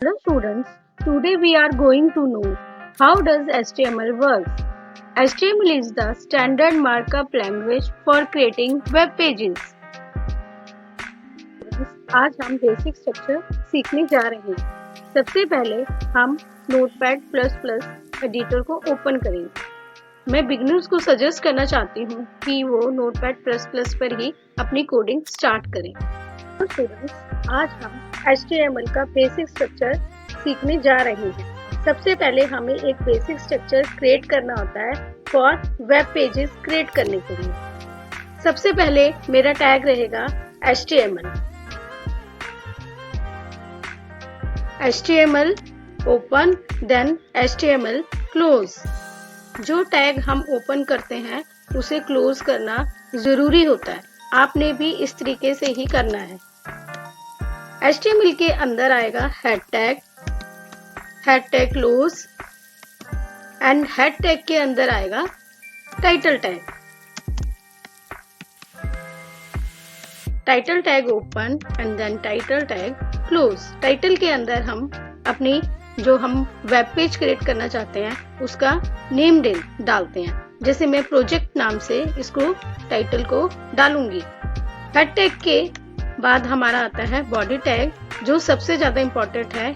Hello students, today we are going to know how does HTML works. HTML is the standard markup language for creating web pages. आज हम basic structure सीखने जा रहे हैं। सबसे पहले हम नोटपैड++ एडिटर को ओपन करेंगे। मैं बिगिनर्स को सजेस्ट करना चाहती हूँ कि वो नोटपैड++ पर ही अपनी कोडिंग स्टार्ट करें। तो स्टूडेंट्स, आज हम HTML का बेसिक स्ट्रक्चर सीखने जा रहे हैं। सबसे पहले हमें एक बेसिक स्ट्रक्चर क्रिएट करना होता है फॉर वेब पेजेस क्रिएट करने के लिए। सबसे पहले मेरा टैग रहेगा HTML open, then HTML close. जो टैग हम ओपन करते हैं उसे क्लोज करना जरूरी होता है। आपने भी इस तरीके से ही करना है। HTML के अंदर आएगा head tag close and head tag के अंदर आएगा title tag open and then title tag close. Title के अंदर हम अपनी जो हम वेब पेज क्रिएट करना चाहते हैं उसका नेम डालते हैं। जैसे मैं प्रोजेक्ट नाम से इसको टाइटल को डालूंगी। हेड टैग के बाद हमारा आता है बॉडी टैग, जो सबसे ज्यादा इम्पोर्टेंट है।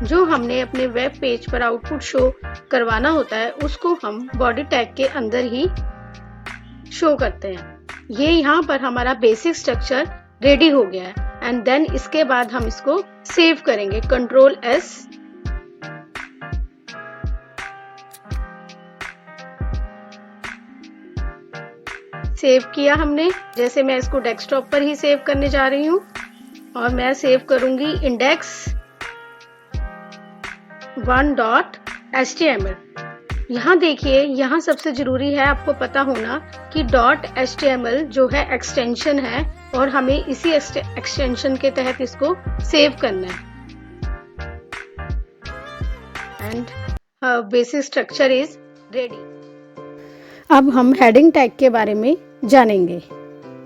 जो हमने अपने वेब पेज पर आउटपुट शो करवाना होता है उसको हम बॉडी टैग के अंदर ही शो करते हैं। ये यहाँ पर हमारा बेसिक स्ट्रक्चर रेडी हो गया है एंड देन इसके बाद हम इसको सेव करेंगे। Ctrl+S सेव किया हमने। जैसे मैं इसको डेस्कटॉप पर ही सेव करने जा रही हूँ और मैं सेव करूंगी index1.html। यहाँ देखिए, यहाँ सबसे जरूरी है आपको पता होना कि .html जो है एक्सटेंशन है और हमें इसी एक्सटेंशन के तहत इसको सेव करना है। And basic structure is ready. अब हम हेडिंग टैग के बारे में जानेंगे।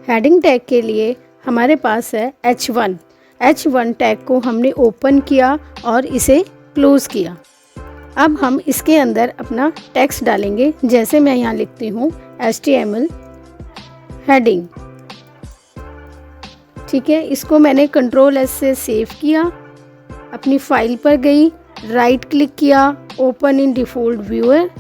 हेडिंग टैग के लिए हमारे पास है H1 टैग को हमने ओपन किया और इसे क्लोज किया। अब हम इसके अंदर अपना टेक्स्ट डालेंगे। जैसे मैं यहाँ लिखती हूँ HTML हेडिंग। ठीक है, इसको मैंने Ctrl+S से सेव किया, अपनी फाइल पर गई, राइट क्लिक किया, ओपन इन डिफ़ॉल्ट व्यूअर।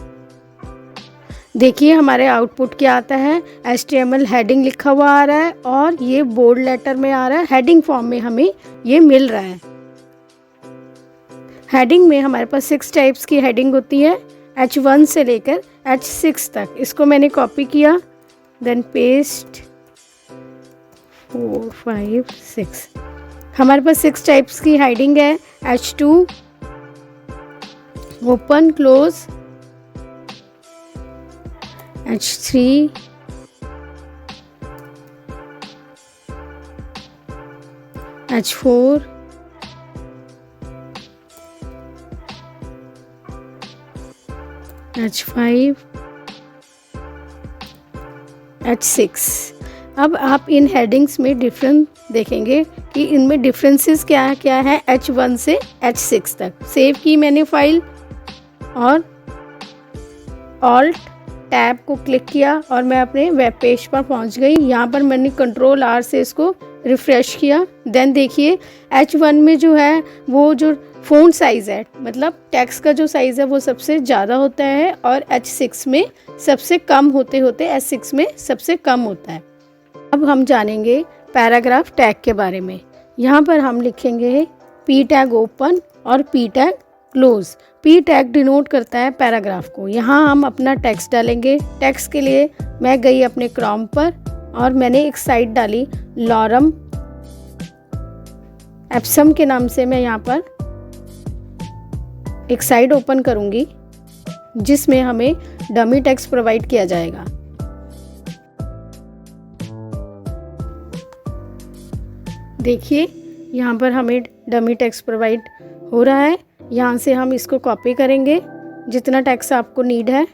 देखिए हमारे आउटपुट क्या आता है, HTML हेडिंग लिखा हुआ आ रहा है और ये बोल्ड लेटर में आ रहा है। हेडिंग फॉर्म में हमें ये मिल रहा है। हेडिंग में हमारे पास 6 टाइप्स की हेडिंग होती है, H1 से लेकर H6 तक। इसको मैंने कॉपी किया, देन पेस्ट 4, 5, 6। हमारे पास 6 टाइप्स की हेडिंग है, H2 open close, H3 H4 H5 H6। अब आप इन हेडिंग्स में डिफरेंस देखेंगे कि इनमें डिफरेंसेस क्या है H1 से H6 तक। सेव की मैंने फाइल और ऑल्ट टैब को क्लिक किया और मैं अपने वेब पेज पर पहुंच गई। यहाँ पर मैंने Ctrl+R से इसको रिफ्रेश किया। देन देखिए H1 में जो है वो जो फ़ॉन्ट साइज़ है, मतलब टेक्स्ट का जो साइज़ है वो सबसे ज़्यादा होता है और H6 में सबसे कम होते H6 में सबसे कम होता है। अब हम जानेंगे पैराग्राफ टैग के बारे में। यहाँ पर हम लिखेंगे P टैग ओपन और P tag close. P tag denote करता है पैराग्राफ को। यहाँ हम अपना टेक्स्ट डालेंगे। टेक्स्ट के लिए मैं गई अपने क्रोम पर और मैंने एक साइट डाली लॉरम एप्सम के नाम से। मैं यहाँ पर एक साइट ओपन करूँगी जिसमें हमें डमी टेक्स्ट प्रोवाइड किया जाएगा। देखिए यहाँ पर हमें डमी टेक्स्ट प्रोवाइड हो रहा है। यहाँ से हम इसको कॉपी करेंगे जितना टेक्स्ट आपको नीड है।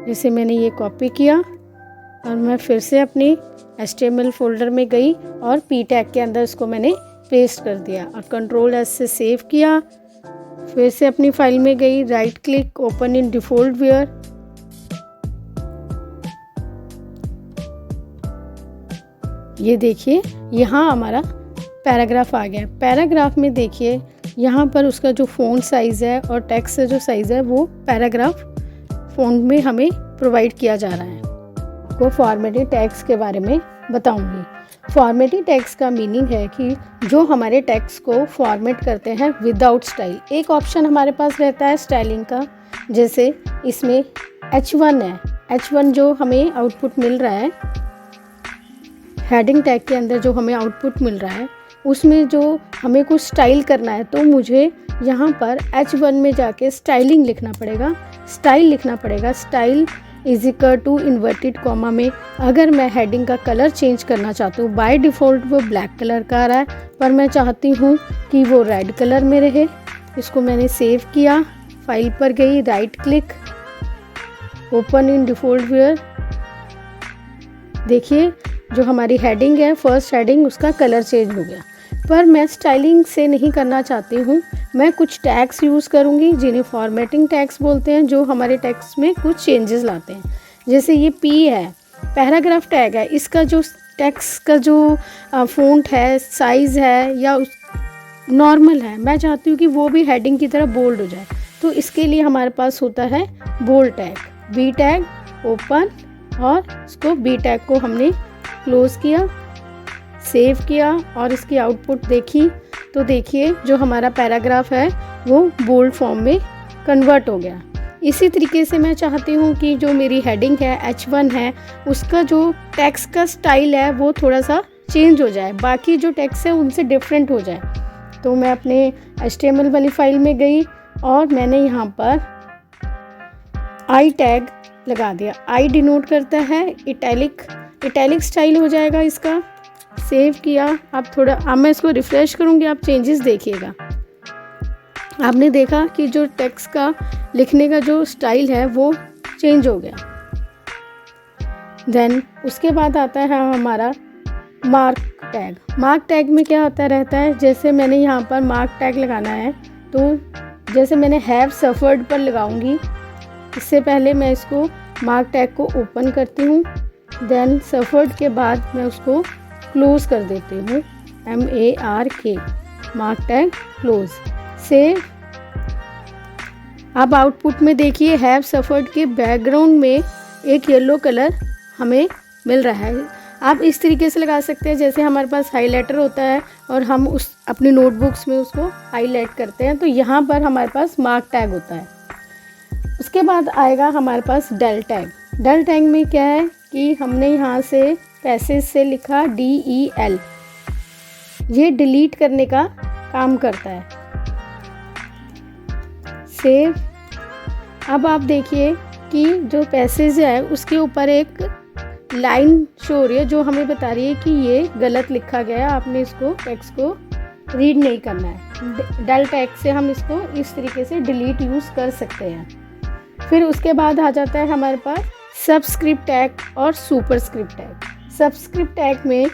जैसे मैंने ये कॉपी किया और मैं फिर से अपनी HTML फोल्डर में गई और P टैग के अंदर इसको मैंने पेस्ट कर दिया और कंट्रोल एस से सेव किया। फिर से अपनी फाइल में गई, right click, open in default viewer. ये देखिए यहाँ हमारा पैराग्राफ आ गया। पैराग्राफ में देखिए यहाँ पर उसका जो फ़ॉन्ट साइज़ है और टेक्स्ट का जो साइज़ है वो पैराग्राफ फ़ॉन्ट में हमें प्रोवाइड किया जा रहा है। आपको फॉर्मेटिव टैग्स के बारे में बताऊंगी। फॉर्मेटिव टैग्स का मीनिंग है कि जो हमारे टेक्स्ट को फॉर्मेट करते हैं विदाउट स्टाइल। एक ऑप्शन हमारे पास रहता है स्टाइलिंग का, जैसे इसमें H1 है। H1 जो हमें आउटपुट मिल रहा है, हेडिंग टैग के अंदर जो हमें आउटपुट मिल रहा है, उसमें जो हमें कुछ स्टाइल करना है तो मुझे यहाँ पर H1 में जाके स्टाइलिंग लिखना पड़ेगा, स्टाइल लिखना पड़ेगा। Style is equal to inverted comma में अगर मैं हेडिंग का कलर चेंज करना चाहती हूँ, बाय डिफ़ॉल्ट वो ब्लैक कलर का आ रहा है, पर मैं चाहती हूँ कि वो रेड कलर में रहे। इसको मैंने सेव किया, फाइल पर गई, right click, open in default viewer. देखिए जो हमारी हेडिंग है, फर्स्ट हेडिंग, उसका कलर चेंज हो गया। पर मैं स्टाइलिंग से नहीं करना चाहती हूँ, मैं कुछ टैग्स यूज़ करूँगी जिन्हें फॉर्मेटिंग टैग्स बोलते हैं, जो हमारे टेक्स्ट में कुछ चेंजेस लाते हैं। जैसे ये P है, पैराग्राफ टैग है, इसका जो टेक्स्ट का जो फ़ॉन्ट है, साइज़ है या नॉर्मल है, मैं चाहती हूँ कि वो भी हेडिंग की तरह बोल्ड हो जाए। तो इसके लिए हमारे पास होता है bold tag. B tag open, और इसको B टैग को हमने क्लोज़ किया, सेव किया और इसकी आउटपुट देखी तो देखिए जो हमारा पैराग्राफ है वो बोल्ड फॉर्म में कन्वर्ट हो गया। इसी तरीके से मैं चाहती हूँ कि जो मेरी हेडिंग है H1 है, उसका जो टेक्स्ट का स्टाइल है वो थोड़ा सा चेंज हो जाए, बाकी जो टेक्स्ट है उनसे डिफरेंट हो जाए। तो मैं अपने HTML वाली फाइल में गई और मैंने यहाँ पर आई टैग लगा दिया। आई डिनोट करता है इटैलिक स्टाइल हो जाएगा इसका। सेव किया। अब मैं इसको रिफ्रेश करूँगी, आप चेंजेस देखिएगा। आपने देखा कि जो टेक्स्ट का लिखने का जो स्टाइल है वो चेंज हो गया। देन उसके बाद आता है हमारा मार्क टैग। मार्क टैग में क्या होता रहता है, जैसे मैंने यहाँ पर मार्क टैग लगाना है तो जैसे मैंने हैव सफर्ड पर लगाऊंगी, इससे पहले मैं इसको मार्क टैग को ओपन करती हूँ। देन सफर्ड के बाद मैं उसको क्लोज कर देती हूँ, MARK, mark tag close, save. अब आउटपुट में देखिए हैव सफर्ड के बैकग्राउंड में एक येलो कलर हमें मिल रहा है। आप इस तरीके से लगा सकते हैं जैसे हमारे पास हाइलाइटर होता है और हम उस अपनी नोटबुक्स में उसको हाईलाइट करते हैं, तो यहाँ पर हमारे पास मार्क टैग होता है। उसके बाद आएगा हमारे पास डेल टैग। डेल टैग में क्या है कि हमने यहाँ से पैसेज से लिखा DEL, ये डिलीट करने का काम करता है। सेव। अब आप देखिए कि जो पैसेज है उसके ऊपर एक लाइन शो हो रही है जो हमें बता रही है कि ये गलत लिखा गया, आपने इसको टेक्स्ट को रीड नहीं करना है। डेल टैग से हम इसको इस तरीके से डिलीट यूज़ कर सकते हैं। फिर उसके बाद आ जाता है हमारे पास सबस्क्रिप्ट टैग और सुपरस्क्रिप्ट टैग। सबस्क्रिप्ट टैग में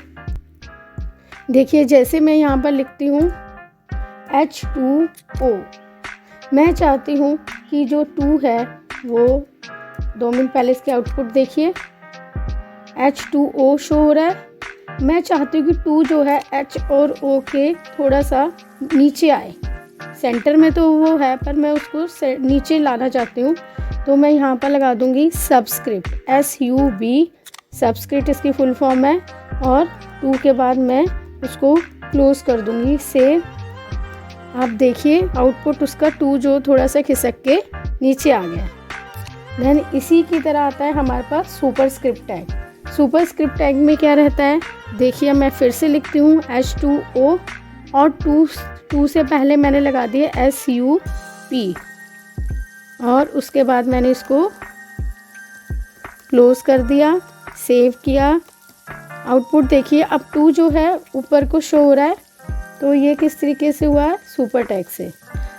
देखिए जैसे मैं यहाँ पर लिखती हूँ H2O, मैं चाहती हूँ कि जो 2 है वो 2 मिनट पहले इसके आउटपुट देखिए H2O शो हो रहा है। मैं चाहती हूँ कि 2 जो है H और O के थोड़ा सा नीचे आए। सेंटर में तो वो है पर मैं उसको नीचे लाना चाहती हूँ, तो मैं यहाँ पर लगा दूँगी सबस्क्रिप्ट, SUB, सबस्क्रिप्ट इसकी फुल फॉर्म है, और 2 के बाद मैं उसको क्लोज कर दूँगी, सेव। आप देखिए आउटपुट उसका 2 जो थोड़ा सा खिसक के नीचे आ गया। देन इसी की तरह आता है हमारे पास सुपरस्क्रिप्ट टैग। सुपरस्क्रिप्ट टैग में क्या रहता है, देखिए मैं फिर से लिखती हूँ H2O और 2 से पहले मैंने लगा दिया SUP, और उसके बाद मैंने इसको क्लोज कर दिया, सेव किया। आउटपुट देखिए अब 2 जो है ऊपर को शो हो रहा है, तो ये किस तरीके से हुआ है, सुपर टैग से।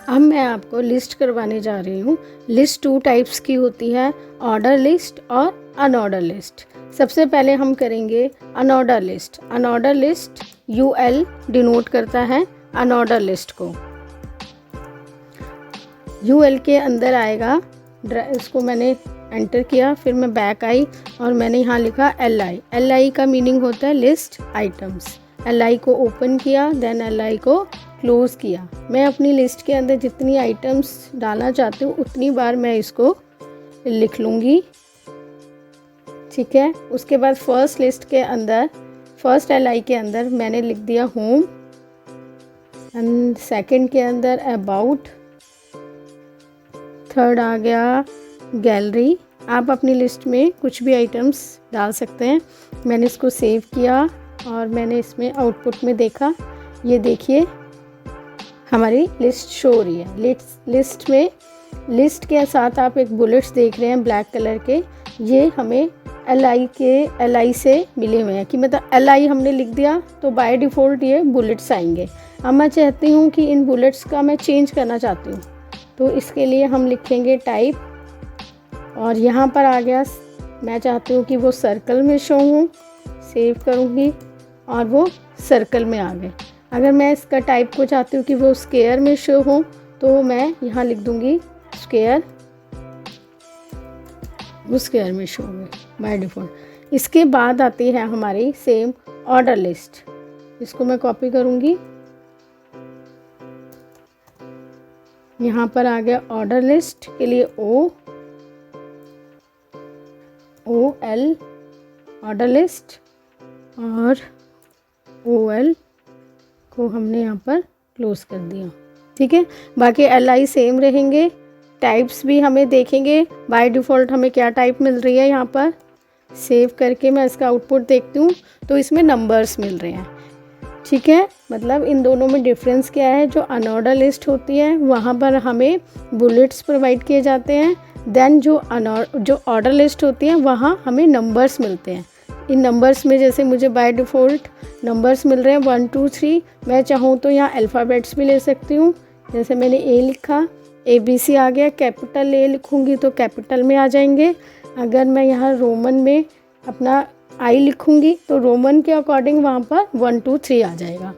अब मैं आपको लिस्ट करवाने जा रही हूँ। लिस्ट 2 टाइप्स की होती है, ऑर्डर लिस्ट और अनऑर्डर लिस्ट। सबसे पहले हम करेंगे unordered list. Unordered list UL denote करता है अनऑर्डर लिस्ट को। UL के अंदर आएगा, इसको मैंने एंटर किया, फिर मैं बैक आई और मैंने यहाँ लिखा LI। LI का मीनिंग होता है लिस्ट आइटम्स। LI को ओपन किया, देन LI को क्लोज़ किया। मैं अपनी लिस्ट के अंदर जितनी आइटम्स डालना चाहती हूँ उतनी बार मैं इसको लिख लूँगी, ठीक है। उसके बाद फर्स्ट लिस्ट के अंदर, फर्स्ट LI के अंदर मैंने लिख दिया होम, एंड सेकंड के अंदर अबाउट, थर्ड आ गया गैलरी। आप अपनी लिस्ट में कुछ भी आइटम्स डाल सकते हैं। मैंने इसको सेव किया और मैंने इसमें आउटपुट में देखा, ये देखिए हमारी लिस्ट शो हो रही है। लिस्ट में, लिस्ट के साथ आप एक बुलेट्स देख रहे हैं ब्लैक कलर के, ये हमें LI से मिले हुए हैं, कि मतलब LI हमने लिख दिया तो बाय डिफ़ॉल्ट ये बुलेट्स आएंगे। अब मैं चाहती हूँ कि इन बुलेट्स का मैं चेंज करना चाहती हूँ, तो इसके लिए हम लिखेंगे टाइप, और यहाँ पर आ गया, मैं चाहती हूँ कि वो सर्कल में शो हो, सेव करूँगी और वो सर्कल में आ गए। अगर मैं इसका टाइप को चाहती हूँ कि वो स्क्वायर में शो हो, तो मैं यहाँ लिख दूँगी स्क्वायर, वो स्क्वायर में शो होंगे बाय डिफ़ॉल्ट। इसके बाद आती है हमारी सेम ऑर्डर लिस्ट, इसको मैं कॉपी करूँगी, यहाँ पर आ गया ऑर्डर लिस्ट के लिए OL ऑर्डर लिस्ट, और OL को हमने यहाँ पर क्लोज कर दिया, ठीक है। बाकी LI सेम रहेंगे, टाइप्स भी हमें देखेंगे बाय डिफ़ॉल्ट हमें क्या टाइप मिल रही है। यहाँ पर सेव करके मैं इसका आउटपुट देखती हूँ तो इसमें नंबर्स मिल रहे हैं, ठीक है। मतलब इन दोनों में डिफरेंस क्या है, जो अनऑर्डर लिस्ट होती है वहाँ पर हमें बुलेट्स प्रोवाइड किए जाते हैं, देन जो ऑर्डर लिस्ट होती है वहाँ हमें नंबर्स मिलते हैं। इन नंबर्स में जैसे मुझे बाय डिफ़ॉल्ट नंबर्स मिल रहे हैं 1 2 3, मैं चाहूँ तो यहाँ अल्फ़ाबेट्स भी ले सकती हूँ। जैसे मैंने A लिखा, ABC आ गया, कैपिटल A लिखूँगी तो कैपिटल में आ जाएंगे। अगर मैं यहाँ रोमन में अपना I लिखूँगी तो रोमन के अकॉर्डिंग वहाँ पर 1 2 3 आ जाएगा।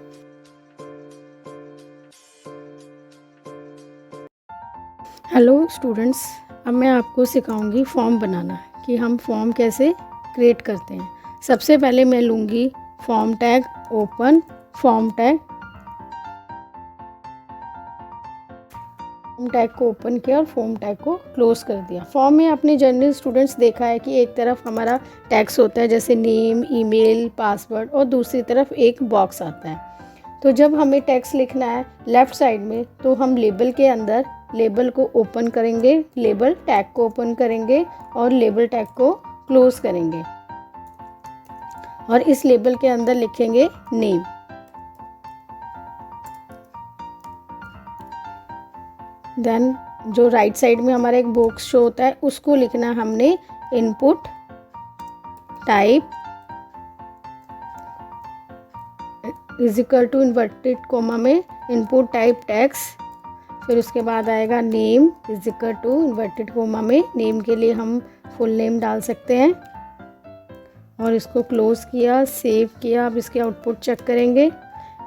हेलो स्टूडेंट्स, अब मैं आपको सिखाऊंगी फॉर्म बनाना, कि हम फॉर्म कैसे क्रिएट करते हैं। सबसे पहले मैं लूँगी form tag, open form tag, form tag को ओपन किया और फॉर्म टैग को क्लोज कर दिया। फॉर्म में आपने जनरल स्टूडेंट्स देखा है कि एक तरफ हमारा टैक्स होता है जैसे नेम, ईमेल, पासवर्ड, और दूसरी तरफ एक बॉक्स आता है। तो जब हमें टैक्स लिखना है लेफ़्ट साइड में, तो हम लेबल के अंदर लेबल को ओपन करेंगे, लेबल टैग को ओपन करेंगे और लेबल टैग को क्लोज करेंगे, और इस लेबल के अंदर लिखेंगे नेम। देन जो राइट साइड में हमारा एक बॉक्स शो होता है उसको लिखना है हमने input type is equal to inverted comma में इनपुट टाइप टैक्स, फिर उसके बाद आएगा name is equal to inverted comma में, नेम के लिए हम फुल नेम डाल सकते हैं, और इसको क्लोज किया, सेव किया। अब इसके आउटपुट चेक करेंगे,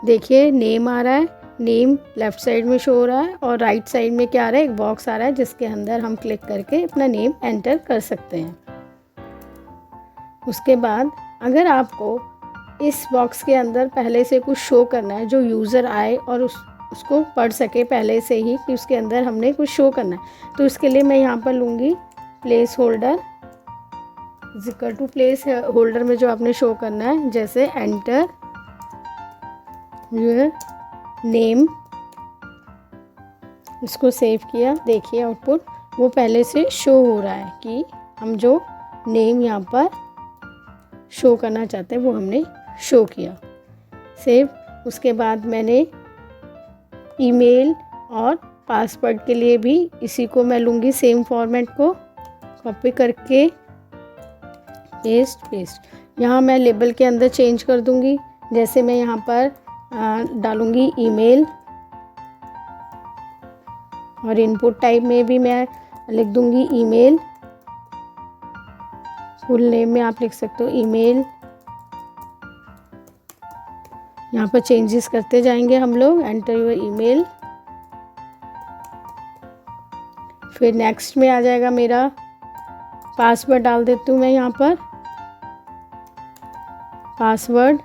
देखिए नेम आ रहा है, नेम लेफ़्ट साइड में शो हो रहा है, और राइट साइड में क्या आ रहा है, एक बॉक्स आ रहा है जिसके अंदर हम क्लिक करके अपना नेम एंटर कर सकते हैं। उसके बाद अगर आपको इस बॉक्स के अंदर पहले से कुछ शो करना है, जो यूज़र आए और उसको पढ़ सके पहले से ही कि उसके अंदर हमने कुछ शो करना है, तो इसके लिए मैं यहाँ पर लूँगी placeholder is equal to placeholder में जो आपने शो करना है, जैसे एंटर योर नेम, इसको सेव किया। देखिए आउटपुट वो पहले से शो हो रहा है कि हम जो नेम यहाँ पर शो करना चाहते हैं वो हमने शो किया, सेव। उसके बाद मैंने ईमेल और पासवर्ड के लिए भी इसी को मैं लूँगी, सेम फॉर्मेट को कॉपी करके पेस्ट। यहाँ मैं लेबल के अंदर चेंज कर दूँगी, जैसे मैं यहाँ पर डालूँगी ईमेल, और इनपुट टाइप में भी मैं लिख दूँगी ईमेल, फुल नेम में आप लिख सकते हो ईमेल। यहाँ यहाँ पर चेंजेस करते जाएंगे हम लोग। एंटर योर ईमेल, फिर नेक्स्ट में आ जाएगा मेरा पासवर्ड डाल देती हूँ मैं यहाँ पर। Password,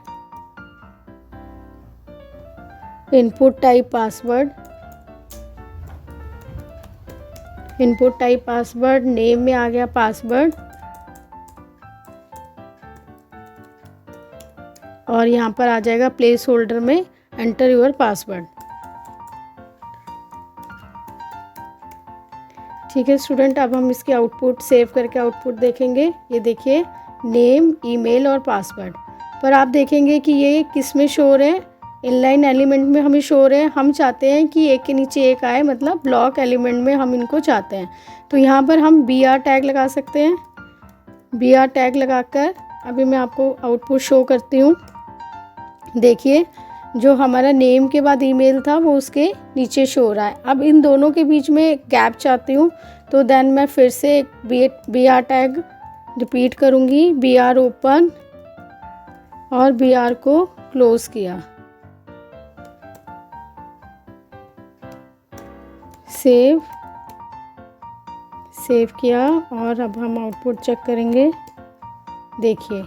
input type password, input type password, name में आ गया पासवर्ड, और यहाँ पर आ जाएगा प्लेस होल्डर में एंटर योर पासवर्ड। ठीक है स्टूडेंट, अब हम इसकी आउटपुट सेव करके आउटपुट देखेंगे। ये देखिए नेम, ईमेल और पासवर्ड, पर आप देखेंगे कि ये किस में शो हो रहे हैं, इनलाइन एलिमेंट में हमें शो हो रहे हैं। हम चाहते हैं कि एक के नीचे एक आए, मतलब ब्लॉक एलिमेंट में हम इनको चाहते हैं। तो यहाँ पर हम BR टैग लगा सकते हैं। BR टैग लगाकर अभी मैं आपको आउटपुट शो करती हूँ। देखिए जो हमारा नेम के बाद ईमेल था वो उसके नीचे शो हो रहा है। अब इन दोनों के बीच में गैप चाहती हूँ, तो देन मैं फिर से एक BR टैग रिपीट करूँगी। BR ओपन और BR को क्लोज किया, सेव किया, और अब हम आउटपुट चेक करेंगे। देखिए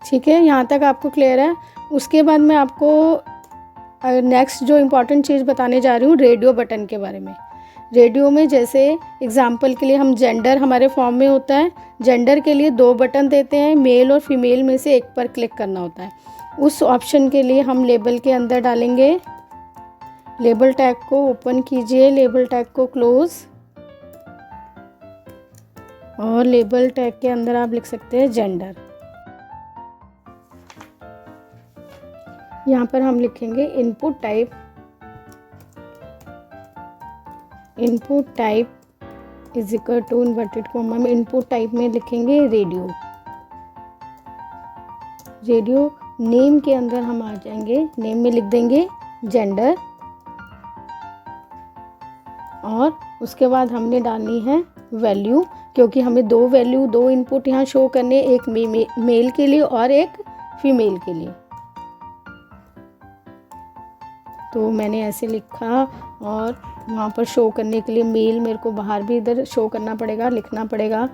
ठीक है, यहाँ तक आपको क्लियर है। उसके बाद मैं आपको नेक्स्ट जो इम्पोर्टेंट चीज़ बताने जा रही हूँ रेडियो बटन के बारे में। रेडियो में जैसे एग्जाम्पल के लिए हम जेंडर हमारे फॉर्म में होता है, जेंडर के लिए 2 बटन देते हैं, मेल और फीमेल में से एक पर क्लिक करना होता है। उस ऑप्शन के लिए हम लेबल के अंदर डालेंगे, लेबल टैग को ओपन कीजिए, लेबल टैग को क्लोज, और लेबल टैग के अंदर आप लिख सकते हैं जेंडर। यहाँ पर हम लिखेंगे input type, input type is equal to inverted comma में इनपुट टाइप में लिखेंगे रेडियो। रेडियो नेम के अंदर हम आ जाएंगे, नेम में लिख देंगे जेंडर, और उसके बाद हमने डालनी है वैल्यू, क्योंकि हमें 2 वैल्यू 2 इनपुट यहाँ शो करने, एक मेल के लिए और एक फीमेल के लिए। तो मैंने ऐसे लिखा, और वहाँ पर शो करने के लिए मेल मेरे को बाहर भी इधर शो करना पड़ेगा, लिखना पड़ेगा,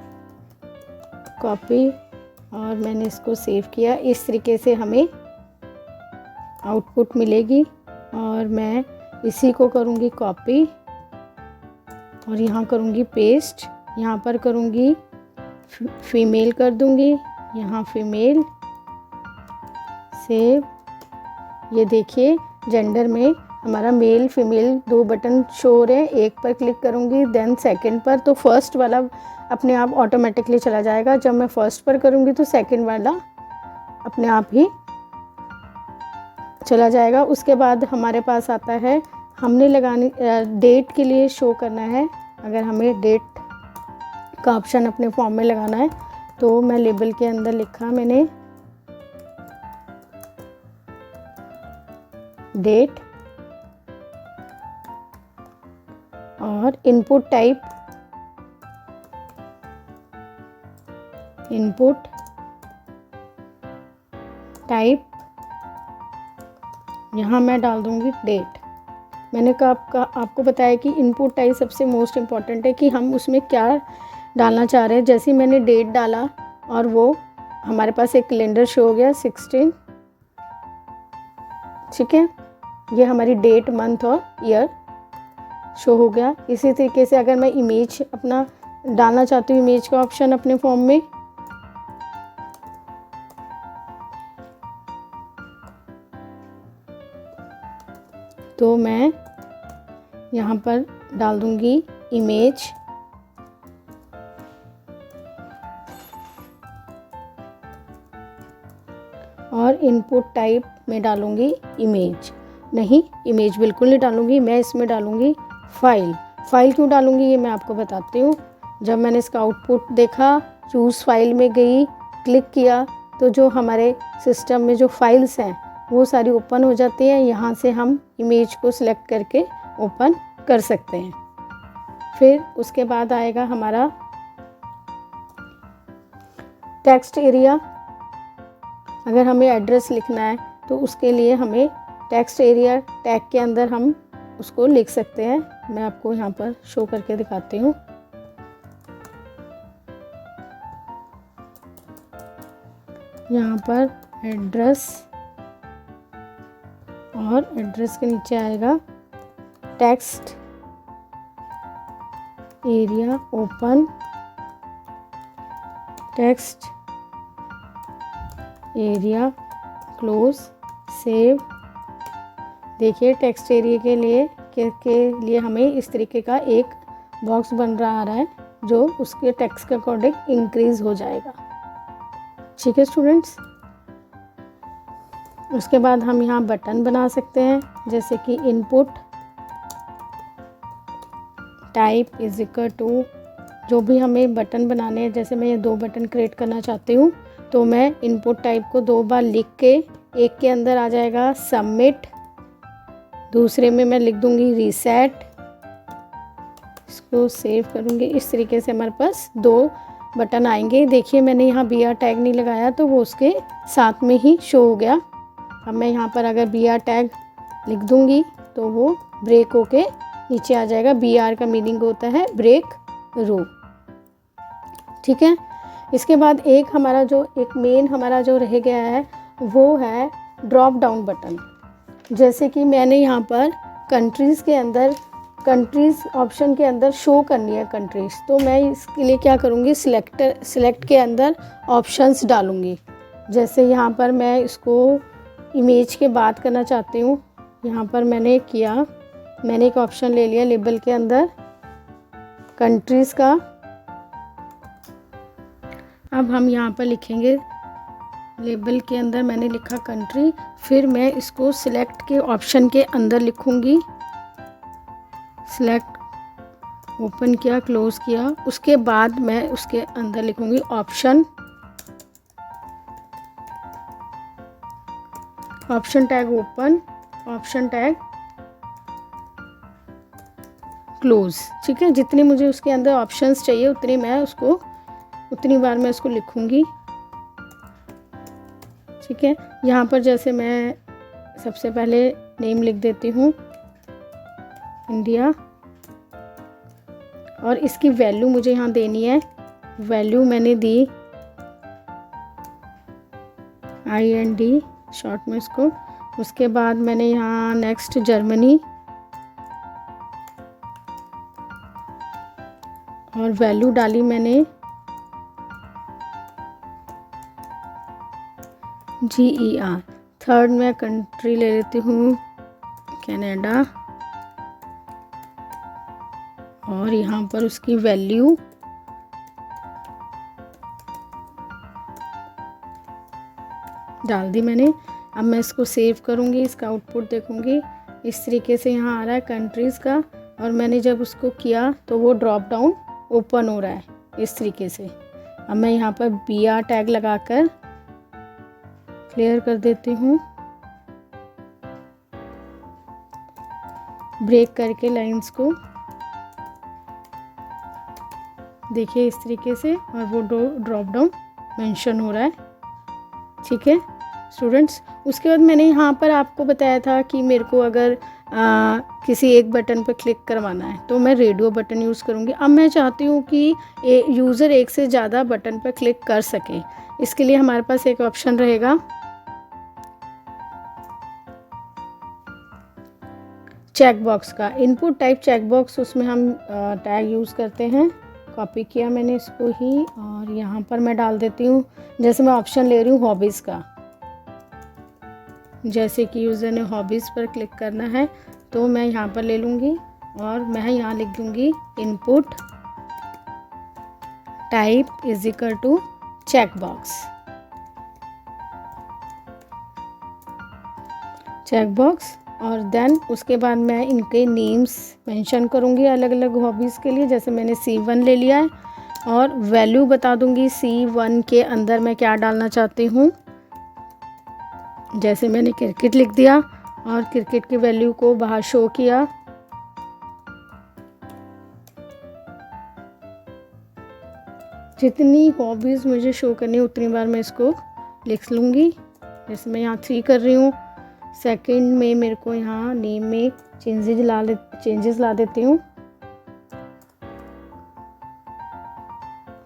कॉपी, और मैंने इसको सेव किया। इस तरीके से हमें आउटपुट मिलेगी, और मैं इसी को करूँगी कॉपी और यहाँ करूँगी पेस्ट, यहाँ पर करूँगी फीमेल कर दूँगी, यहाँ फीमेल, सेव। ये देखिए जेंडर में हमारा मेल फीमेल 2 बटन शो हो रहे हैं, एक पर क्लिक करूँगी देन सेकंड पर, तो फर्स्ट वाला अपने आप ऑटोमेटिकली चला जाएगा। जब मैं फर्स्ट पर करूँगी तो सेकंड वाला अपने आप ही चला जाएगा। उसके बाद हमारे पास आता है, हमने लगानी डेट के लिए शो करना है। अगर हमें डेट का ऑप्शन अपने फॉर्म में लगाना है, तो मैं लेबल के अंदर लिखा मैंने डेट, और इनपुट टाइप, इनपुट टाइप यहाँ मैं डाल दूँगी डेट। मैंने आपको बताया कि इनपुट टाइप सबसे मोस्ट इम्पॉर्टेंट है कि हम उसमें क्या डालना चाह रहे हैं। जैसे मैंने डेट डाला और वो हमारे पास एक कैलेंडर शो हो गया 16, ठीक है, ये हमारी डेट, मंथ और ईयर शो हो गया। इसी तरीके से अगर मैं इमेज अपना डालना चाहती हूँ, इमेज का ऑप्शन अपने फॉर्म में, तो मैं यहाँ पर डाल दूँगी इमेज, और इनपुट टाइप में डालूँगी इमेज। नहीं, इमेज बिल्कुल नहीं डालूँगी, मैं इसमें डालूँगी फाइल। फाइल क्यों डालूँगी ये मैं आपको बताती हूँ। जब मैंने इसका आउटपुट देखा, चूज़ फाइल में गई, क्लिक किया, तो जो हमारे सिस्टम में जो फाइल्स हैं वो सारी ओपन हो जाती हैं। यहाँ से हम इमेज को सिलेक्ट करके ओपन कर सकते हैं। फिर उसके बाद आएगा हमारा टेक्स्ट एरिया। अगर हमें एड्रेस लिखना है, तो उसके लिए हमें टेक्स्ट एरिया टैग के अंदर हम उसको लिख सकते हैं। मैं आपको यहाँ पर शो करके दिखाती हूँ। यहाँ पर एड्रेस और एड्रेस के नीचे आएगा text area open, text area close, save. देखिए टेक्स्ट एरिया के लिए हमें इस तरीके का एक बॉक्स बन रहा आ रहा है जो उसके टेक्स्ट के अकॉर्डिंग इंक्रीज हो जाएगा। ठीक है स्टूडेंट्स। उसके बाद हम यहाँ बटन बना सकते हैं, जैसे कि input type is equal to, जो भी हमें बटन बनाने हैं, जैसे मैं ये 2 बटन क्रिएट करना चाहती हूँ तो मैं इनपुट टाइप को 2 बार लिख के, एक के अंदर आ जाएगा सबमिट, दूसरे में मैं लिख दूँगी रीसेट, इसको सेव करूँगी। इस तरीके से हमारे पास 2 बटन आएंगे। देखिए मैंने यहाँ BR टैग नहीं लगाया तो वो उसके साथ में ही शो हो गया। अब मैं यहाँ पर अगर BR टैग लिख दूँगी तो वो ब्रेक होके नीचे आ जाएगा। BR का मीनिंग होता है ब्रेक रो। ठीक है। इसके बाद एक मेन हमारा जो रह गया है वो है ड्रॉप डाउन बटन। जैसे कि मैंने यहाँ पर कंट्रीज़ ऑप्शन के अंदर शो करनी है कंट्रीज़, तो मैं इसके लिए क्या करूँगी, सिलेक्ट के अंदर ऑप्शंस डालूँगी। जैसे यहाँ पर मैं इसको इमेज के बात करना चाहती हूँ, यहाँ पर मैंने एक ऑप्शन ले लिया लेबल के अंदर कंट्रीज़ का। अब हम यहाँ पर लिखेंगे, लेबल के अंदर मैंने लिखा कंट्री, फिर मैं इसको सिलेक्ट के ऑप्शन के अंदर लिखूँगी। सिलेक्ट ओपन किया, क्लोज़ किया, उसके बाद मैं उसके अंदर लिखूँगी option tag open, option tag close. ठीक है। जितने मुझे उसके अंदर ऑप्शंस चाहिए उतनी बार मैं उसको लिखूँगी। ठीक है। यहाँ पर जैसे मैं सबसे पहले नेम लिख देती हूँ इंडिया, और इसकी वैल्यू मुझे यहाँ देनी है। वैल्यू मैंने दी IND शॉर्ट में इसको। उसके बाद मैंने यहाँ नेक्स्ट जर्मनी, और वैल्यू डाली मैंने GER। थर्ड मैं कंट्री ले लेती हूँ कनाडा, और यहाँ पर उसकी वैल्यू डाल दी मैंने। अब मैं इसको सेव करूँगी, इसका आउटपुट देखूँगी। इस तरीके से यहाँ आ रहा है कंट्रीज़ का, और मैंने जब उसको किया तो वो ड्रॉप डाउन ओपन हो रहा है इस तरीके से। अब मैं यहाँ पर BR टैग लगाकर क्लियर कर देती हूँ, ब्रेक करके लाइंस को। देखिए इस तरीके से, और वो ड्रॉप डाउन मेंशन हो रहा है। ठीक है स्टूडेंट्स। उसके बाद मैंने यहाँ पर आपको बताया था कि मेरे को अगर किसी एक बटन पर क्लिक करवाना है तो मैं रेडियो बटन यूज़ करूँगी। अब मैं चाहती हूँ कि यूज़र एक से ज़्यादा बटन पर क्लिक कर सके। इसके लिए हमारे पास एक ऑप्शन रहेगा चेक बॉक्स का, इनपुट टाइप चेक बॉक्स। उसमें हम टैग यूज़ करते हैं। कॉपी किया मैंने इसको ही, और यहाँ पर मैं डाल देती हूँ। जैसे मैं ऑप्शन ले रही हूँ हॉबीज़ का, जैसे कि यूज़र ने हॉबीज़ पर क्लिक करना है तो मैं यहाँ पर ले लूँगी, और मैं यहाँ लिख दूँगी input type is equal to checkbox. और देन उसके बाद मैं इनके नेम्स मेंशन करूँगी अलग अलग हॉबीज़ के लिए। जैसे मैंने C1 ले लिया है, और वैल्यू बता दूँगी C1 के अंदर मैं क्या डालना चाहती हूँ। जैसे मैंने क्रिकेट लिख दिया, और क्रिकेट की वैल्यू को बाहर शो किया। जितनी हॉबीज़ मुझे शो करनी है उतनी बार मैं इसको लिख लूँगी। जैसे मैं यहाँ 3 कर रही हूँ, सेकंड में मेरे को यहाँ नेम में चेंजेस ला देती हूँ।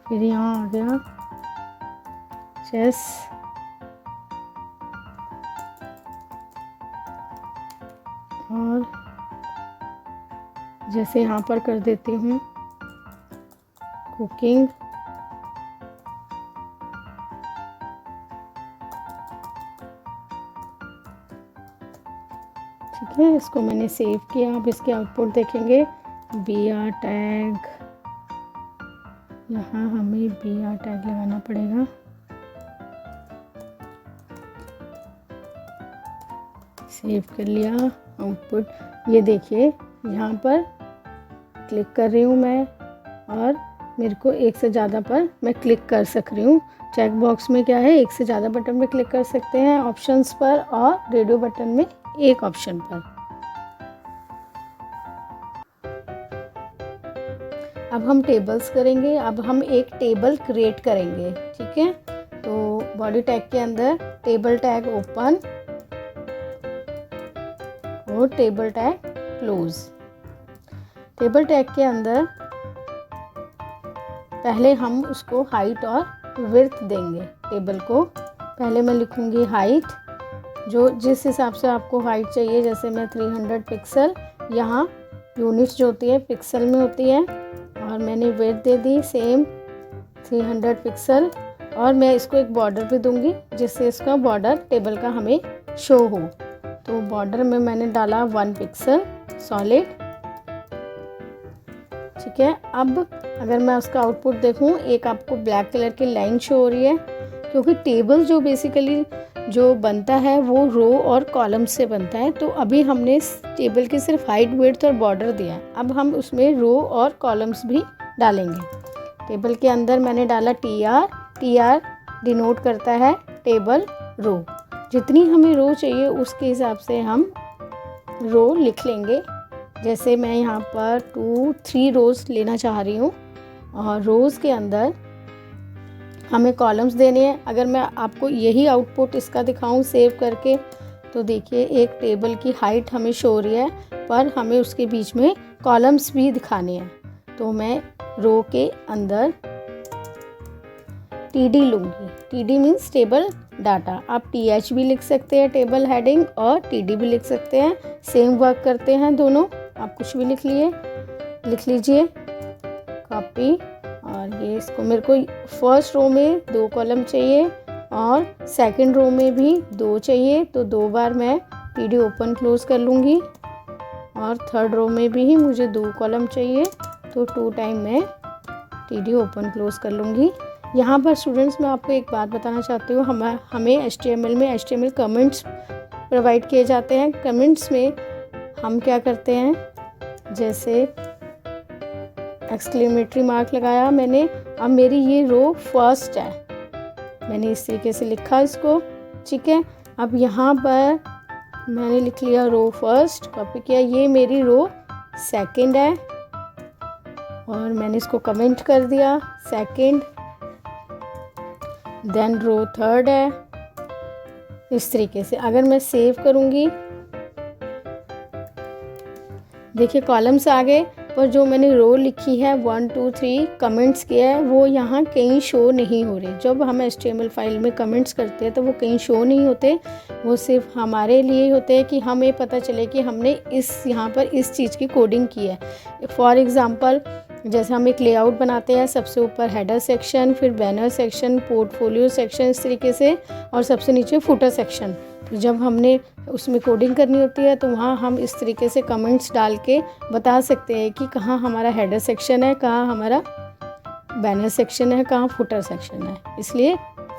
फिर यहाँ आ गया चेस, और जैसे यहाँ पर कर देती हूँ कुकिंग, ठीक है। इसको मैंने सेव किया। अब इसके आउटपुट देखेंगे, BR टैग, यहाँ हमें BR टैग लगाना पड़ेगा। सेव कर लिया आउटपुट। ये देखिए यहाँ पर क्लिक कर रही हूँ मैं, और मेरे को एक से ज़्यादा पर मैं क्लिक कर सक रही हूँ। चेक बॉक्स में क्या है, एक से ज़्यादा बटन में क्लिक कर सकते हैं ऑप्शंस पर, और रेडियो बटन में एक ऑप्शन पर। अब हम टेबल्स करेंगे। अब हम एक टेबल क्रिएट करेंगे, ठीक है। तो बॉडी टैग के अंदर टेबल टैग ओपन और table tag close. Table tag के अंदर पहले हम उसको हाइट और विड्थ देंगे। टेबल को पहले मैं लिखूंगी हाइट, जो जिस हिसाब से आपको हाइट चाहिए, जैसे मैं 300 पिक्सल, यहाँ यूनिट्स जो होती है पिक्सल में होती है, और मैंने width they the same 300 pixel, और मैं इसको एक बॉर्डर भी दूंगी जिससे इसका बॉर्डर टेबल का हमें शो हो। तो बॉर्डर में मैंने डाला 1 पिक्सल सॉलिड, ठीक है। अब अगर मैं उसका आउटपुट देखूं, एक आपको ब्लैक कलर की लाइन शो हो रही है, क्योंकि टेबल जो बेसिकली जो बनता है वो रो और कॉलम से बनता है। तो अभी हमने टेबल की सिर्फ हाइट, विड्थ और बॉर्डर दिया है। अब हम उसमें रो और कॉलम्स भी डालेंगे। टेबल के अंदर मैंने डाला TR डिनोट करता है टेबल रो। जितनी हमें रो चाहिए उसके हिसाब से हम रो लिख लेंगे। जैसे मैं यहाँ पर 3 रोज़ लेना चाह रही हूँ, और रोज़ के अंदर हमें कॉलम्स देने हैं। अगर मैं आपको यही आउटपुट इसका दिखाऊं सेव करके, तो देखिए एक टेबल की हाइट हमें शो हो रही है, पर हमें उसके बीच में कॉलम्स भी दिखाने हैं। तो मैं रो के अंदर TD लूँगी। TD means table data. आप TH भी लिख सकते हैं टेबल हेडिंग, और TD भी लिख सकते हैं, सेम वर्क करते हैं दोनों। आप कुछ भी लिख लीजिए, कॉपी। और ये इसको मेरे को फर्स्ट रो में 2 कॉलम चाहिए और सेकंड रो में भी 2 चाहिए, तो 2 बार मैं TD ओपन क्लोज कर लूँगी। और थर्ड रो में भी मुझे 2 कॉलम चाहिए, तो 2 टाइम मैं TD ओपन क्लोज कर लूँगी। यहाँ पर स्टूडेंट्स मैं आपको एक बात बताना चाहती हूँ, हमें HTML में HTML कमेंट्स प्रोवाइड किए जाते हैं। कमेंट्स में हम क्या करते हैं, जैसे एक्सक्लेमेटरी मार्क लगाया मैंने, अब मेरी ये रो फर्स्ट है, मैंने इस तरीके से लिखा इसको, ठीक है। अब यहाँ पर मैंने लिख लिया रो फर्स्ट, कॉपी किया, ये मेरी रो सेकंड है, और मैंने इसको कमेंट कर दिया सेकंड, देन रो थर्ड है। इस तरीके से अगर मैं सेव करूँगी, देखिए कॉलम्स आ गए, पर जो मैंने रो लिखी है 1 2 3 कमेंट्स किया है, वो यहाँ कहीं शो नहीं हो रहे। जब हम HTML फाइल में कमेंट्स करते हैं तो वो कहीं शो नहीं होते, वो सिर्फ हमारे लिए होते हैं कि हमें पता चले कि हमने यहाँ पर इस चीज़ की कोडिंग की है। फॉर एग्ज़ाम्पल, जैसे हम एक लेआउट बनाते हैं, सबसे ऊपर हेडर सेक्शन, फिर बैनर सेक्शन, पोर्टफोलियो सेक्शन, इस तरीके से, और सबसे नीचे फुटर सेक्शन। जब हमने उसमें कोडिंग करनी होती है तो वहाँ हम इस तरीके से कमेंट्स डाल के बता सकते हैं कि कहाँ हमारा हेडर सेक्शन है, कहाँ हमारा बैनर सेक्शन है, कहाँ फुटर सेक्शन है। इसलिए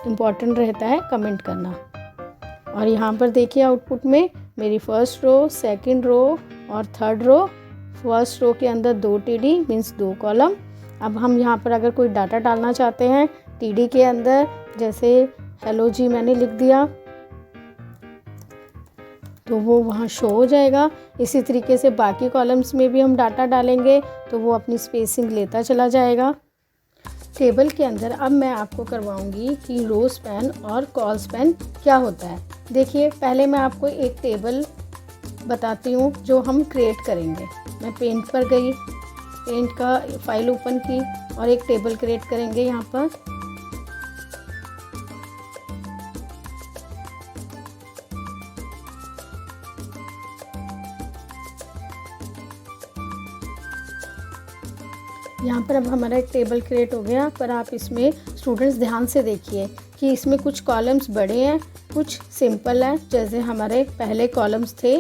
इम्पॉर्टेंट रहता है कमेंट करना। और यहाँ पर देखिए आउटपुट में मेरी फर्स्ट रो, सेकंड रो और थर्ड रो। फर्स्ट रो के अंदर 2 TD मीन्स 2 कॉलम। अब हम यहाँ पर अगर कोई डाटा डालना चाहते हैं TD के अंदर, जैसे हेलो जी मैंने लिख दिया, तो वो वहाँ शो हो जाएगा। इसी तरीके से बाकी कॉलम्स में भी हम डाटा डालेंगे तो वो अपनी स्पेसिंग लेता चला जाएगा। टेबल के अंदर अब मैं आपको करवाऊंगी कि रो स्पैन और कॉल स्पैन क्या होता है। देखिए, पहले मैं आपको एक टेबल बताती हूँ जो हम क्रिएट करेंगे। मैं पेंट पर गई, पेंट का फाइल ओपन की और एक टेबल क्रिएट करेंगे यहाँ पर। यहाँ पर अब हमारा एक टेबल क्रिएट हो गया, पर आप इसमें स्टूडेंट्स ध्यान से देखिए कि इसमें कुछ कॉलम्स बड़े हैं, कुछ सिंपल है। जैसे हमारे पहले कॉलम्स थे,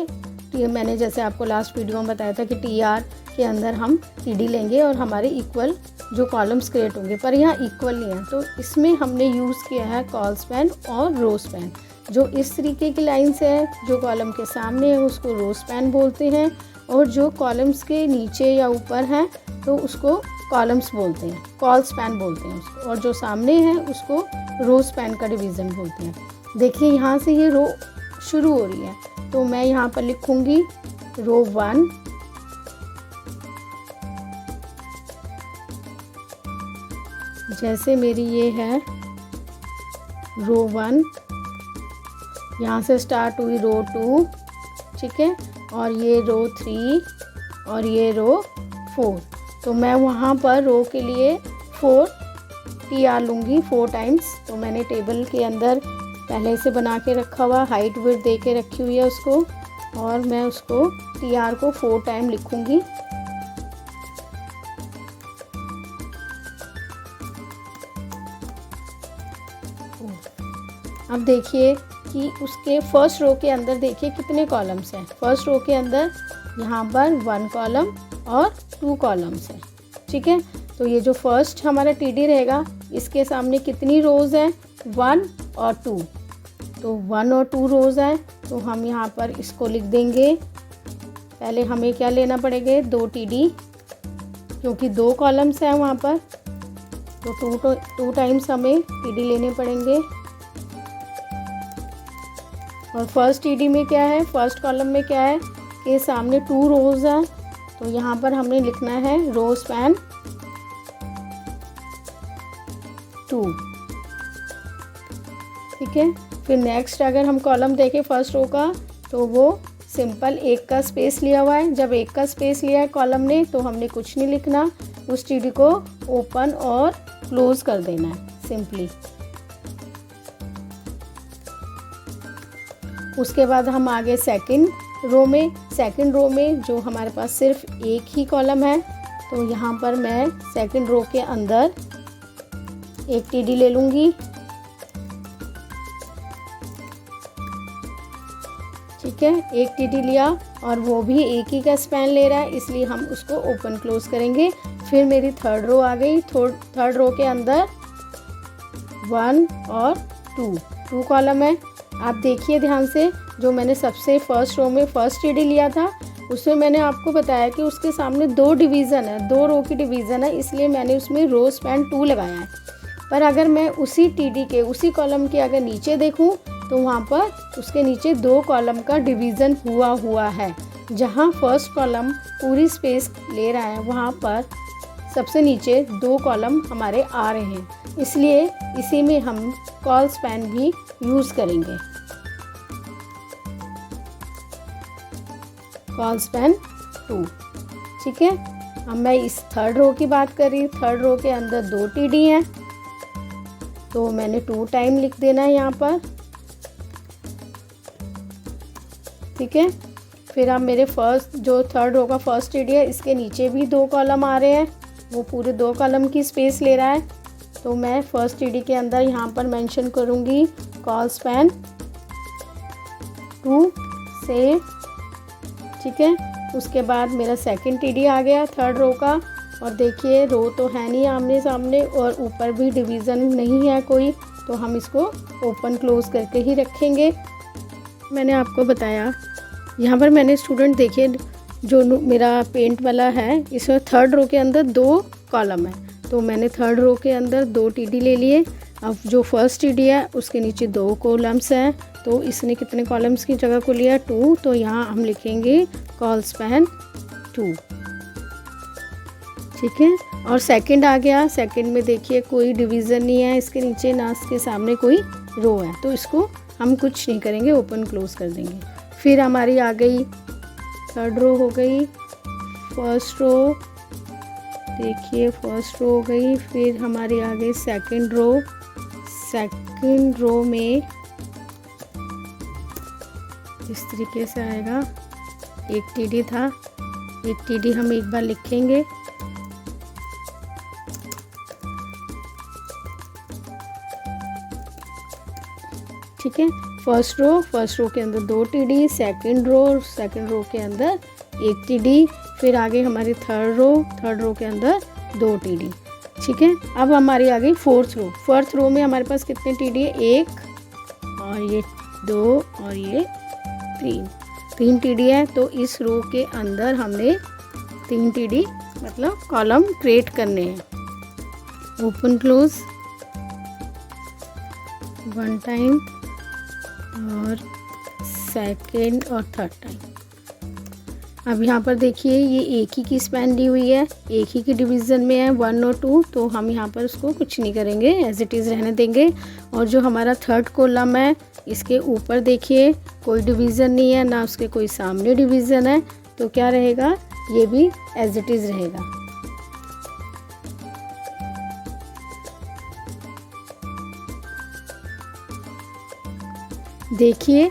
मैंने जैसे आपको लास्ट वीडियो में बताया था कि TR के अंदर हम TD लेंगे और हमारे इक्वल जो कॉलम्स क्रिएट होंगे, पर यहाँ इक्वल नहीं है। तो इसमें हमने यूज़ किया है कॉल स्पैन और रो स्पैन। जो इस तरीके की लाइन से है, जो कॉलम के सामने है उसको रो स्पैन बोलते हैं, और जो कॉलम्स के नीचे या ऊपर हैं तो उसको कॉलम्स बोलते हैं, कॉल स्पैन बोलते हैं उसको, और जो सामने है उसको रो स्पैन का डिवीज़न बोलते हैं। देखिए, यहाँ से ये रो शुरू हो रही है, तो मैं यहाँ पर लिखूँगी रो 1, जैसे मेरी ये है रो 1, यहाँ से स्टार्ट हुई रो 2, ठीक है, और ये रो 3 और ये रो 4। तो मैं वहाँ पर रो के लिए 4 TR लूँगी 4 टाइम्स। तो मैंने टेबल के अंदर पहले से बना के रखा हुआ, हाइट विड्थ दे के रखी हुई है उसको, और मैं उसको TR को 4 टाइम लिखूँगी। अब देखिए कि उसके फर्स्ट रो के अंदर देखिए कितने कॉलम्स हैं। फर्स्ट रो के अंदर यहाँ पर 1 कॉलम और 2 कॉलम्स हैं, ठीक है। तो ये जो फर्स्ट हमारा TD रहेगा, इसके सामने कितनी रोज़ हैं, 1 और 2। तो 1 और 2 रोज़ हैं, तो हम यहाँ पर इसको लिख देंगे। पहले हमें क्या लेना पड़ेगा, 2 TD, क्योंकि 2 कॉलम्स हैं वहाँ पर, तो 2 टाइम्स हमें TD लेने पड़ेंगे। और फर्स्ट TD में क्या है, फर्स्ट कॉलम में क्या है कि सामने 2 रोज़ हैं, तो यहाँ पर हमने लिखना है रो स्पैन 2, ठीक है। फिर नेक्स्ट अगर हम कॉलम देखें फर्स्ट रो का, तो वो सिंपल 1 का स्पेस लिया हुआ है। जब 1 का स्पेस लिया है कॉलम ने, तो हमने कुछ नहीं लिखना, उस TD को ओपन और क्लोज कर देना है सिंपली। उसके बाद हम आगे सेकंड रो में जो हमारे पास सिर्फ एक ही कॉलम है, तो यहाँ पर मैं सेकंड रो के अंदर एक TD ले लूँगी, ठीक है। एक TD लिया और वो भी एक ही का स्पैन ले रहा है, इसलिए हम उसको ओपन क्लोज करेंगे। फिर मेरी थर्ड रो आ गई। थर्ड रो के अंदर 1 और 2 कॉलम है। आप देखिए ध्यान से, जो मैंने सबसे फर्स्ट रो में फर्स्ट TD लिया था, उसमें मैंने आपको बताया कि उसके सामने 2 डिवीज़न है, 2 रो की डिवीज़न है, इसलिए मैंने उसमें रो स्पैन 2 लगाया है। पर अगर मैं उसी TD के उसी कॉलम के अगर नीचे देखूं, तो वहाँ पर उसके नीचे 2 कॉलम का डिवीज़न हुआ है। जहाँ फर्स्ट कॉलम पूरी स्पेस ले रहा है, वहाँ पर सबसे नीचे 2 कॉलम हमारे आ रहे हैं, इसलिए इसी में हम कॉल स्पैन भी यूज़ करेंगे। कॉल स्पैन 2, ठीक है। अब मैं इस थर्ड रो की बात कर रही हूँ। थर्ड रो के अंदर 2 TD हैं, तो मैंने 2 टाइम लिख देना है यहाँ पर, ठीक है। फिर अब मेरे फर्स्ट जो थर्ड रो का फर्स्ट TD है, इसके नीचे भी 2 कॉलम आ रहे हैं, वो पूरे 2 कॉलम की स्पेस ले रहा है, तो मैं फर्स्ट TD के अंदर यहाँ पर मेंशन करूँगी कॉल स्पैन 2 सेव, ठीक है। उसके बाद मेरा सेकंड TD आ गया थर्ड रो का, और देखिए रो तो है नहीं आमने सामने और ऊपर भी डिवीज़न नहीं है कोई, तो हम इसको ओपन क्लोज करके ही रखेंगे। मैंने आपको बताया, यहाँ पर मैंने स्टूडेंट देखिए जो मेरा पेंट वाला है, इसमें थर्ड रो के अंदर 2 कॉलम है, तो मैंने थर्ड रो के अंदर 2 TD ले लिए। अब जो फर्स्ट TD है उसके नीचे 2 कॉलम्स हैं, तो इसने कितने कॉलम्स की जगह को लिया, 2, तो यहाँ हम लिखेंगे कॉल स्पैन 2, ठीक है। और सेकंड आ गया, सेकंड में देखिए कोई डिवीज़न नहीं है इसके नीचे, ना इसके सामने कोई रो है, तो इसको हम कुछ नहीं करेंगे, ओपन क्लोज कर देंगे। फिर हमारी आ गई थर्ड रो हो गई, फर्स्ट रो देखिए फर्स्ट रो हो गई। फिर हमारी आ गई सेकंड रो, सेकंड रो में इस तरीके से आएगा, एक टीडी था, एक टीडी हम एक बार लिखेंगे। ठीक है, फर्स्ट रो के अंदर 2 टीडी, सेकंड रो के अंदर 1 टीडी, फिर आगे हमारी थर्ड रो के अंदर 2 टीडी। ठीक है, अब हमारी आ गई फोर्थ रो में हमारे पास कितने टीडी है, 1 और ये 2 और ये 3 टीडी है। तो इस रो के अंदर हमने 3 टीडी मतलब कॉलम क्रिएट करने हैं। ओपन क्लोज 1 टाइम और सेकंड और थर्ड टाइम। अब यहाँ पर देखिए ये एक ही की स्पैन दी हुई है, एक ही की डिवीज़न में है 1 और 2, तो हम यहाँ पर उसको कुछ नहीं करेंगे, एज इट इज़ रहने देंगे। और जो हमारा थर्ड कॉलम है इसके ऊपर देखिए कोई डिवीज़न नहीं है, ना उसके कोई सामने डिवीज़न है, तो क्या रहेगा, ये भी एज इट इज़ रहेगा। देखिए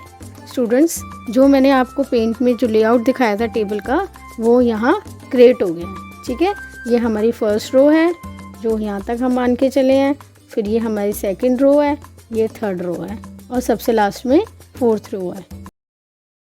स्टूडेंट्स, जो मैंने आपको पेंट में जो लेआउट दिखाया था टेबल का, वो यहाँ क्रिएट हो गया है। ठीक है, ये हमारी फर्स्ट रो है जो यहाँ तक हम मान के चले हैं, फिर ये हमारी सेकंड रो है, ये थर्ड रो है और सबसे लास्ट में फोर्थ रो है।